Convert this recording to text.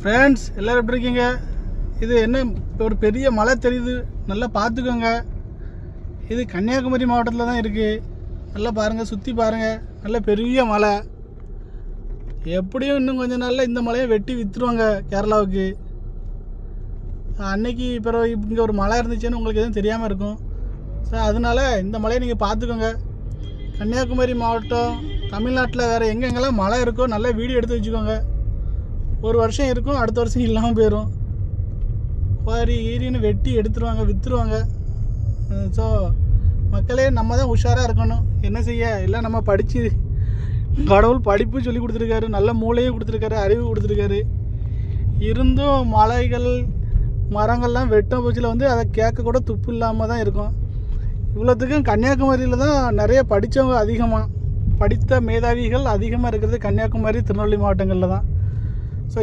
Friends எல்லோரும் எப்படி இருக்கீங்க? இது என்ன ஒரு பெரிய மலை தெரியுது, நல்லா பார்த்துக்கோங்க. இது கன்னியாகுமரி மாவட்டத்தில் தான் இருக்குது. நல்லா பாருங்கள், சுற்றி பாருங்கள். நல்ல பெரிய மலை. எப்படியும் இன்னும் கொஞ்சம் நாளில் இந்த மலையை வெட்டி விற்றுருவாங்க கேரளாவுக்கு. அன்னைக்கு பிறகு இங்கே ஒரு மலை இருந்துச்சுன்னு உங்களுக்கு எதுவும் தெரியாமல் இருக்கும். ஸோ அதனால் இந்த மலையை நீங்கள் பார்த்துக்கோங்க. கன்னியாகுமரி மாவட்டம் தமிழ்நாட்டில் வேறு எங்கெங்கெல்லாம் மலை இருக்கோ நல்லா வீடியோ எடுத்து வச்சுக்கோங்க. ஒரு வருஷம் இருக்கும், அடுத்த வருஷம் இல்லாமல் போயிடும். குவாரி ஈரின்னு வெட்டி எடுத்துருவாங்க, விற்றுருவாங்க. ஸோ மக்களே நம்ம தான் உஷாராக இருக்கணும். என்ன செய்ய, எல்லாம் நம்ம படித்து கடவுள் படிப்பு சொல்லி கொடுத்துருக்காரு, நல்ல மூளையும் கொடுத்துருக்காரு, அறிவு கொடுத்துருக்காரு. இருந்தும் மலைகள் மரங்கள்லாம் வெட்டும் போச்சில் அதை கேட்க கூட துப்பு இல்லாமல் தான் இருக்கும். இவ்வளோத்துக்கும் கன்னியாகுமரியில் தான் நிறைய படித்தவங்க அதிகமாக, படித்த மேதாவிகள் அதிகமாக இருக்கிறது கன்னியாகுமரி திருநெல்வேலி மாவட்டங்களில் தான். ஸோ